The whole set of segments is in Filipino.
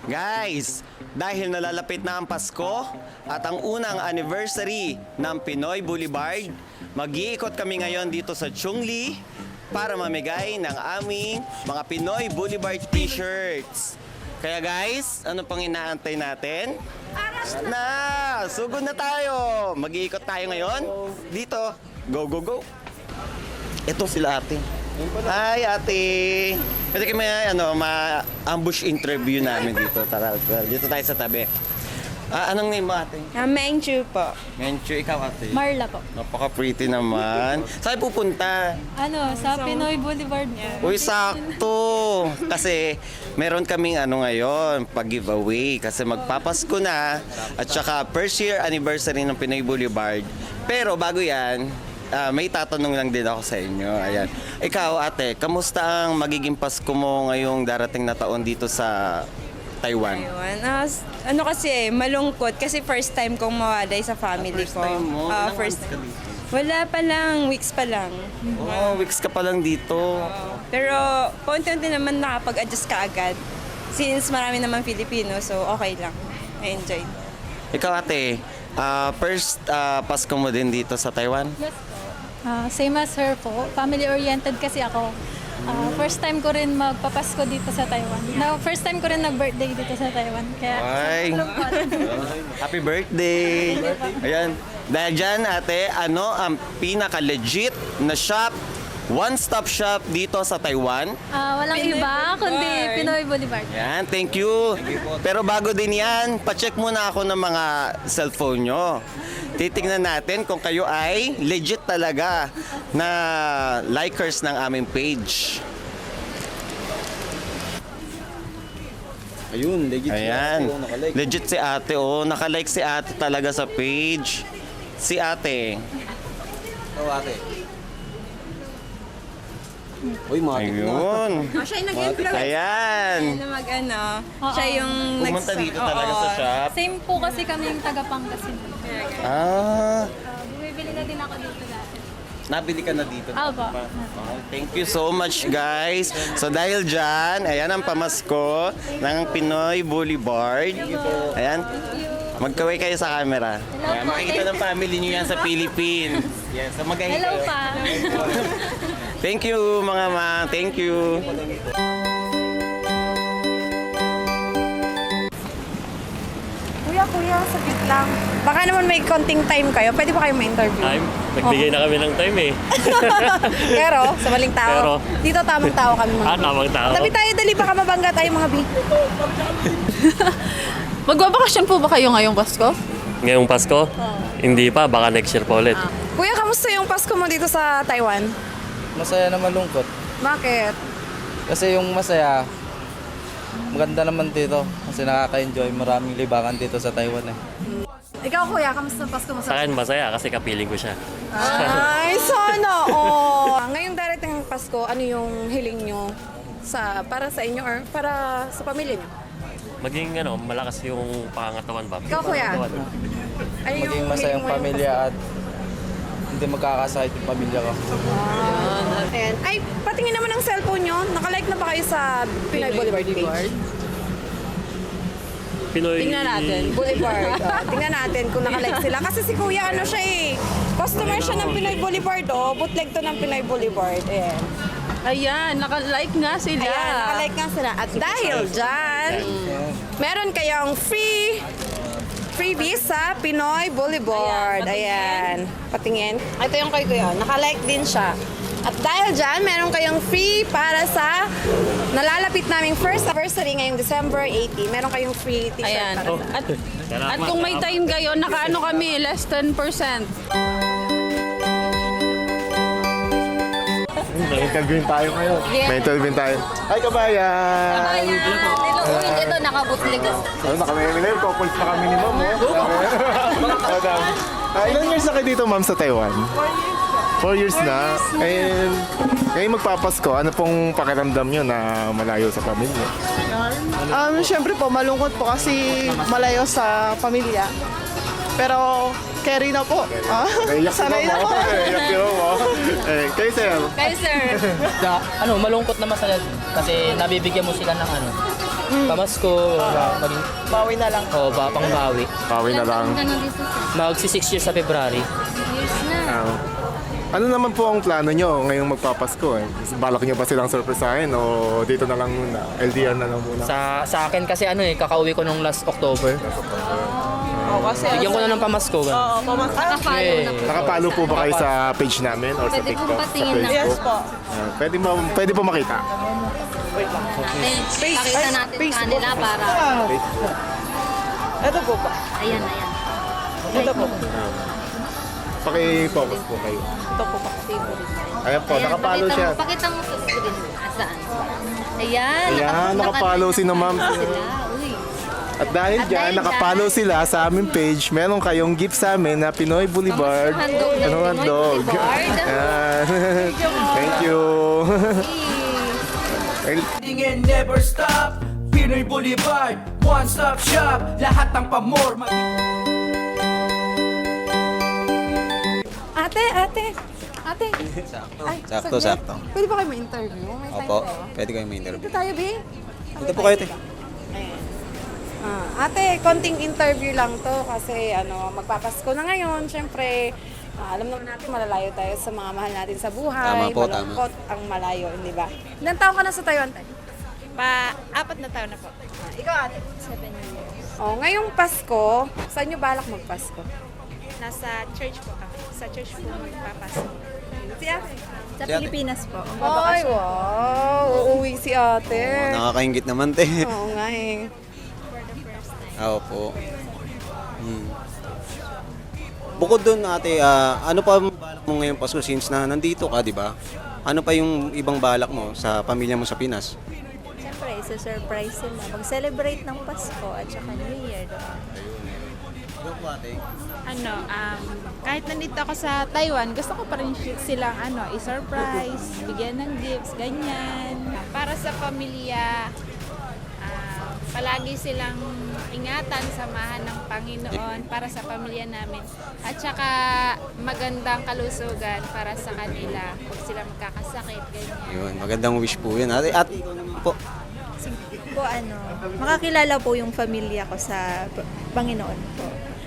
Guys, dahil nalalapit na ang Pasko at ang unang anniversary ng Pinoy Boulevard, mag-iikot kami ngayon dito sa Chungli para mamigay ng aming mga Pinoy Boulevard t-shirts. Kaya guys, ano pang inaantay natin? Na! Sugod na tayo! Mag-iikot tayo ngayon dito. Go, go, go! Ito sila ate. Hi ate! Pwede kayo ma-ambush interview namin dito. Tara, dito tayo sa tabi. Anong name mo ate? Menchu po. Menchu, ikaw ate? Marla po. Napaka-pretty naman. Saan pupunta? Sa Pinoy Boulevard niya. Uy, sakto! Kasi meron kaming ngayon, pag-giveaway. Kasi magpapasko na at saka first year anniversary ng Pinoy Boulevard. Pero bago yan, may tatanong lang din ako sa inyo. Ayan. Ikaw, ate, kamusta ang magiging Pasko mo ngayong darating na taon dito sa Taiwan? Kasi malungkot kasi first time kong mawalay sa family ko. First time mo? Ilang First months ka dito? Wala pa lang, weeks pa lang. Oh, weeks ka pa lang dito. Pero paunti-unti naman nakapag-adjust ka agad. Since marami naman Filipino, so okay lang. I enjoy. Ikaw, ate, first Pasko mo din dito sa Taiwan? Yes po. Same as her po. Family-oriented kasi ako. First time ko rin magpapasko dito sa Taiwan. First time ko rin nag-birthday dito sa Taiwan. Kaya Ay. Happy birthday! Ayan. Dahil dyan, ate, ano ang pinaka-legit na shop, one-stop shop dito sa Taiwan? walang iba kundi Pinoy Boulevard. Yan, thank you. Pero bago din yan, pacheck muna ako ng mga cellphone nyo. Titingnan natin kung kayo ay legit talaga na likers ng aming page. Ayun, legit si Ayan. ate, oh, nakalike. Legit si ate, oh. Nakalike si ate talaga sa page. Si ate. Ikaw ate. Uy, mga Ayun. Siya yung nag-influence. Ayan. Siya yung Pumunta dito talaga sa shop. Same po kasi kami yung taga-Pangasinan. Bumibili na din ako dito dati. Nabili ka na dito. Opo. Thank you so much, guys. So dahil dyan, ayan ang pamasko ng Pinoy Boulevard. Ayan. Magkaway kayo sa camera. Ayan, makikita ng family niyo yan sa Philippines. Yan, so magahi Hello kayo. pa. Thank you, mga ma. Thank you. Kuya, saglit lang. Baka naman may konting time kayo. Pwede ba kayo ma-interview? Time? Nagbigay na kami ng time eh. Pero, sa maling tao. Pero, dito tamang tao kami mga tamang tao. Tabi tayo, dali baka mabangga tayo mga bi. Magbabakasyon po ba kayo ngayong Pasko? Ngayong Pasko? Hindi pa, baka next year pa ulit. Kuya, kamusta yung Pasko mo dito sa Taiwan? Masaya na malungkot. Bakit? Kasi yung masaya, maganda naman dito. Kasi nakaka-enjoy. Maraming libangan dito sa Taiwan eh. Ikaw kuya, kamusta ang Pasko mo Sa akin, masaya kasi kapiling ko siya. Ay, sana oh. Ngayong darating ang Pasko, ano yung hiling nyo para sa inyo or para sa pamilya nyo? Maging malakas yung pangangatawan ba? Ikaw, kuya? Ay, Maging masayang hiling mo yung pamilya at hindi magkakasakit yung pamilya ko. Ayan. Ay, patingin naman ang cellphone nyo. Nakalike na ba kayo sa Pinoy Boulevard page? Pinoy... Tingnan natin. Boulevard. Tingnan natin kung nakalike sila. Kasi si Kuya, siya customer siya ng Pinoy Boulevard. Bootleg to ng Pinoy Boulevard. Ayan. Ayan, naka-like nga sila. Ayan, nakalike nga sila. At dahil dyan, meron kayong freebie sa Pinoy Boulevard. Ayan. Patingin. Ito yung kay Kuya. Nakalike din siya. At dahil dyan, meron kayong free para sa nalalapit naming first anniversary ngayong December 80. Meron kayong free t-shirt Ayan. para sa... At kung may time kayo, nakaano kami, less 10%. May interviewin tayo ngayon. May interviewin tayo. Ay, kabayan! Nilukuin ito, nakabutlig. Ano, nakamimili. Couples pa kami ni Ma'am. Ilan years na kayo dito, Ma'am, sa Taiwan? 4 years na. And ngayon magpapasko, ano pong pakiramdam nyo na malayo sa pamilya? Siyempre po, malungkot po kasi malayo sa pamilya. Pero carry na po. Sanay na po. Naiyak yun mo. Kayo, sir? Kayo, sir. Malungkot na masaya kasi nabibigyan mo sila ng Pamasko, maging, Bawi na lang. pangbawi. Bawi na lang. Magsi 6 years sa February. Ano naman po ang plano nyo ngayong magpapasko? Balak nyo ba silang surprisahin o dito na lang muna? LDR na lang muna? Sa akin kasi kakauwi ko nung last October. Kasi Bigyan ko na ng pamasko. Naka-follow na po. Nakapalo po ba kayo sa page namin or sa Pwede TikTok? pong Sa patingin na. Yes Facebook? po. Pwede po makita. Pakita natin kanila para... Ito po pa. Ayan. Ito po. Paki-focus po kayo. Ito po pa. Ayan po, nakapalo siya. Pakita mo sa screen. Saan? Ayan. Ayan, nakapalo si na ma'am. Sila. Uy. At dahil At dyan, dahil nakapalo sila sa aming page, meron kayong gift sa amin na Pinoy Boulevard. Handog ng Ano Pinoy handog? Boulevard. Ayan. Thank you. And never stop Pinoy Boulevard, one stop shop. Lahat ng pamor Ate. Ay, Sakto, saglit. sakto. Pwede ba kayo ma-interview? May time Opo, kayo? pwede kayo may interview. Dito tayo, Bi. Dito po kayo, te. Ate, konting interview lang to kasi magpapasko na ngayon. Siyempre, alam naman natin malalayo tayo sa mga mahal natin sa buhay. Tama po, Malungkot ang malayo, di ba? Ilan taon ka na sa Taiwan, Tay? 4 na taon na po. Ikaw, ate? 7 years. Oh, ngayong Pasko, saan nyo balak magpasko? Nasa church po kami. Sa church po magpapasko. Si ate? Sa Pilipinas po. Ay, wow! Uuwi si ate. Nakakaingit naman, te. Oo nga eh. Oo po. Bukod doon, ate, ano pa ang balak mo ngayong Pasko since na nandito ka, di ba? Ano pa yung ibang balak mo sa pamilya mo sa Pinas? Siyempre, isa-surprise sila. Mag-celebrate ng Pasko at saka New Year. Kahit nandito ako sa Taiwan, gusto ko pa rin silang i-surprise, bigyan ng gifts, ganyan. Para sa pamilya, palagi silang ingatan, samahan ng Panginoon para sa pamilya namin. At saka magandang kalusugan para sa kanila, kung sila magkakasakit, ganyan. Yun, magandang wish po yun. Ate, ikaw naman po. Makakilala po yung pamilya ko sa Panginoon po.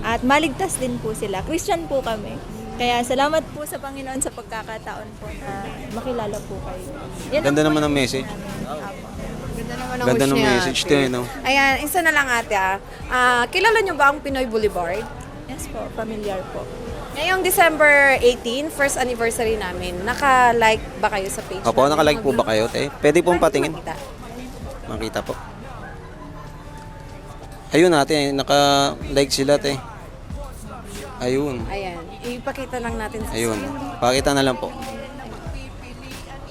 At maligtas din po sila. Christian po kami. Kaya salamat po sa Panginoon sa pagkakataon po na makilala po kayo. Yan Ganda ang naman po ng yung message. Ganda naman ang Ganda wish ng niya, message ate. to, no? Ayan, isa na lang ate kilala nyo ba ang Pinoy Boulevard? Yes po, familiar po. Ngayong December 18, first anniversary namin, naka-like ba kayo sa page Opo, namin? nakalike po ba kayo, te? Pwede pong patingin. Makita. Makita po. Ayun, ate, naka-like sila, te. Ayun. Ayan, ipakita lang natin sa Ayun. screen. Pakita na lang po.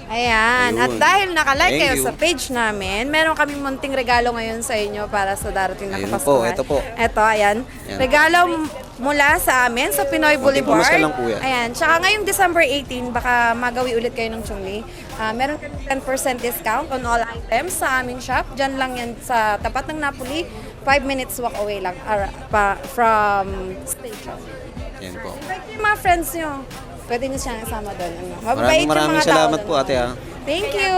Ayan. Ayun. At dahil nakalike Thank kayo you. sa page namin, meron kaming munting regalo ngayon sa inyo para sa darating na Ayun Kapaskuhan. po, ito po. Ito, ayan. Yan. Regalo mula sa amin sa Pinoy Konting Boulevard. pulos ka lang po yan. Ayan. Tsaka ngayong December 18, baka magawi ulit kayo ng Chungli. Meron kami 10% discount on all items sa aming shop. Diyan lang yan sa tapat ng Napoli. 5 minutes walk away lang from station. Yan po. Invite yung mga friends nyo. Pwede nyo siyang isama doon. Mababait yung Maraming mga tao salamat doon. po, ate, ha. Thank you.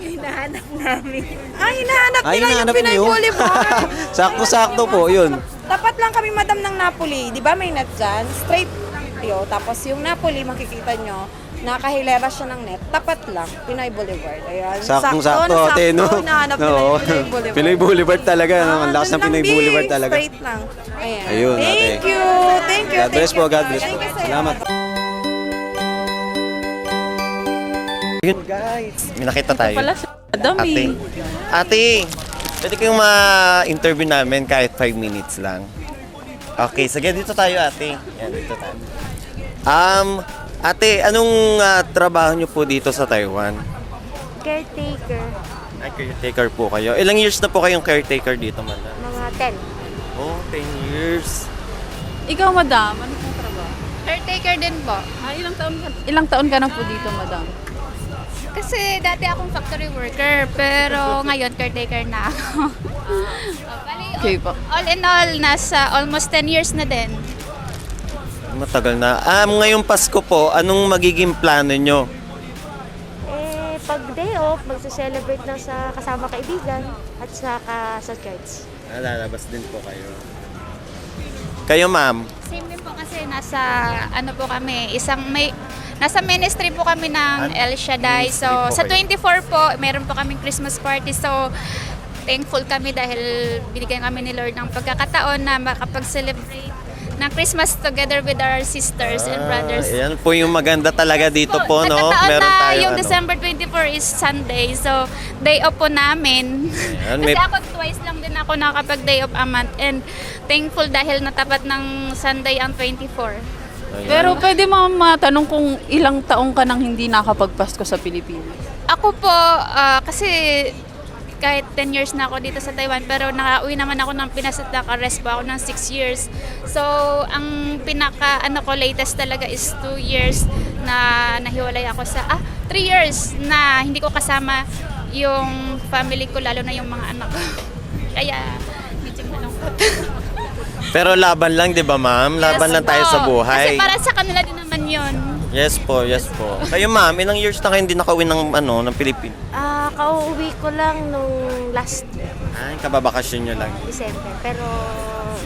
Hinahanap namin. Hinahanap Ay, nila yung hinahanap Pinoy niyo? Boulevard. Sakto-sakto po, yun. Tapat lang kami, madam, ng Napoli. Di ba may net dyan? Straight lang kayo. Tapos yung Napoli, makikita nyo, nakahilera siya ng net. Tapat lang, Pinoy Boulevard. Ayan. Saktong-sakto, ate, no? Hinahanap nila Oo. yung Pinoy Boulevard. Pinoy Boulevard talaga, no? Ang lakas Doon ng Pinoy lang, Bi. Boulevard talaga. Straight lang. Ayan. Ayun, ate. Thank you. Thank you. God bless Thank po, you, God bless Thank po. you sa'yo. Salamat. Yun guys, may nakita tayo. Pala siya. Dami. Ate, pwede kayong ma-interview namin kahit 5 minutes lang. Okay, sige, dito tayo ate. Yan, dito tayo. Ate, anong trabaho niyo po dito sa Taiwan? Caretaker, Ay, caretaker po kayo. Ilang years na po kayong caretaker dito, man? mga 10. Oh, 10 years. Ikaw, madam, ano pong trabaho? Caretaker din po. Ilang taon ka na po dito, madam? Kasi dati akong factory worker, pero ngayon caretaker na ako. Bali, Okay po. all in all, nasa almost 10 years na din. Matagal na. Ngayong Pasko po, anong magiging plano nyo? Pag mag-day off, magse-celebrate lang sa kasama kaibigan at saka sa church. Lalabas din po kayo. Kayo, ma'am? Same din po kasi nasa ano po kami, nasa ministry po kami ng El Shaddai. So sa 24 po, meron po kaming Christmas party. So thankful kami dahil binigyan kami ni Lord ng pagkakataon na makapag-celebrate ng Christmas together with our sisters and brothers. Ayan po yung maganda talaga dito po, no? Nagkataon Meron na tayong yung December 24 is Sunday. So, day off po namin. Ayan, Kasi ako twice lang din ako nakapag-day off a month. And thankful dahil natapat ng Sunday ang 24. Pero pwede matanong kung ilang taong ka nang hindi nakapagpasko sa Pilipinas? Ako po, kasi kahit 10 years na ako dito sa Taiwan, pero nakauwi naman ako ng Pinas at naka-rest po ako ng 6 years. So, ang latest talaga is 2 years na nahiwalay ako sa, 3 years na hindi ko kasama yung family ko, lalo na yung mga anak ko. Kaya, medyo malungkot. Pero laban lang, di ba, ma'am? Laban lang tayo sa buhay. Kasi para sa kanila din naman yun. Yes po, yes po. Kayo, ma'am, ilang years na kayo hindi nakauwi ng Pilipinas? Kauwi ko lang nung last Ay, kababakasyon nyo lang. December, pero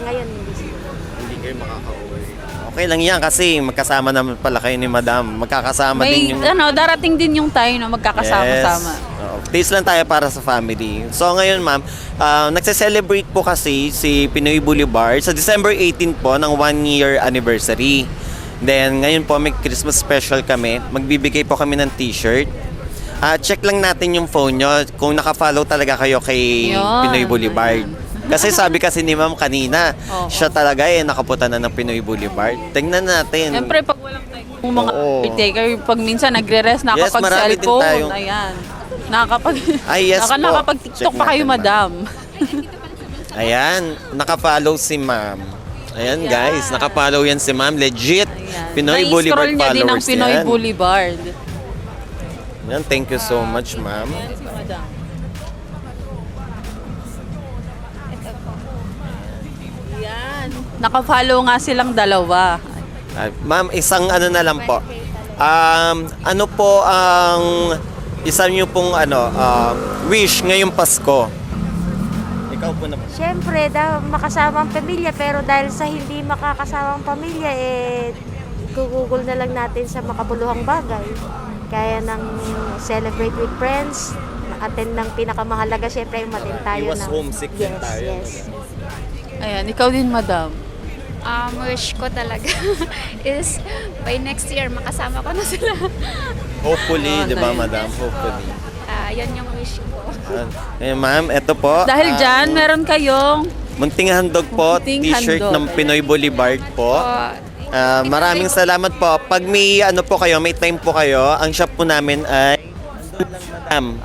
ngayon hindi siguro. Hindi kayo makakauwi. Okay lang yan kasi magkasama naman pala kayo ni madam. Magkakasama din yung... Darating din yung time na magkakasama-sama. Oo. Taste lang tayo para sa family. So ngayon, ma'am, nagse-celebrate po kasi si Pinoy Boulevard sa December 18 po ng 1-year anniversary. Then ngayon po may Christmas special kami. Magbibigay po kami ng t-shirt. Check lang natin yung phone nyo kung naka-follow talaga kayo kay Pinoy Boulevard. Kasi sabi kasi ni ma'am kanina, siya talaga nakapunta na ng Pinoy Boulevard. Tingnan natin. Siyempre, pag walang time, yung mga taker, pag minsan nagre-rest, Yes, marami din nakakapag-cellphone, tayong- ayan. Yes po. Nakapag-tiktok Check pa kayo, natin, madam. Ayan, naka-follow si ma'am. Ayan guys, naka-follow yan si ma'am. Legit, Pinoy Boulevard Na-scroll niya din ang followers Pinoy yan. Boulevard. Yan, thank you so much, ma'am. Yan. Naka-follow nga silang dalawa. Ma'am, isang ano na lang po. Ano po ang isa niyo pong wish ngayong Pasko? Ikaw po na po. Siyempre, makasama ang pamilya, pero dahil sa hindi makakasama ang pamilya, gugugol na lang natin sa makabuluhang bagay. Kaya ng celebrate with friends, attend ng pinakamahalaga, siyempre yung attend tayo Iwas homesick din tayo. Yes. Ayan, ikaw din, madam. Wish ko talaga is by next year makasama ko na sila. Hopefully, di ba, madam? Hopefully. Yan yung wish ko. Ma'am, eto po. Dahil dyan, meron kayong Munting handog po, Munting t-shirt handog. ng Pinoy Boulevard po. Maraming salamat po. Pag may po kayo, may time po kayo, ang shop po namin ay ma'am.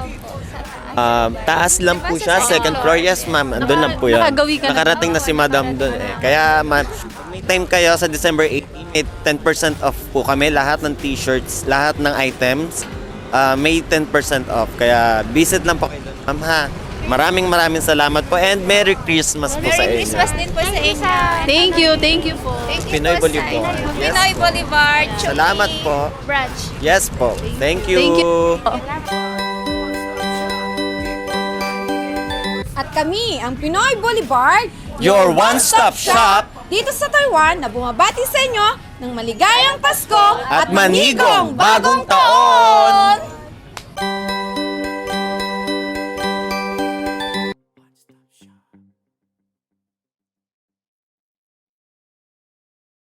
Taas lang po siya, second floor. Yes, ma'am. Andun lang po yan. nakagawi ka na. Nakarating na si madam doon eh. Kaya, ma'am, may time kayo sa December 18, may 10% off po kami. Lahat ng t-shirts, lahat ng items, may 10% off. Kaya, visit lang po kayo doon, ma'am, ha. Maraming salamat po and Merry Christmas po sa Merry inyo. Christmas din po sa inyo. Thank you po. Thank you Pinoy po sa Boulevard. inyo. Yes Pinoy po. Boulevard, Salamat Chumi po. Branch. Yes po. Thank you. Thank you. At kami, ang Pinoy Boulevard, Your one-stop shop dito sa Taiwan na bumabati sa inyo ng maligayang Pasko at manigong bagong taon!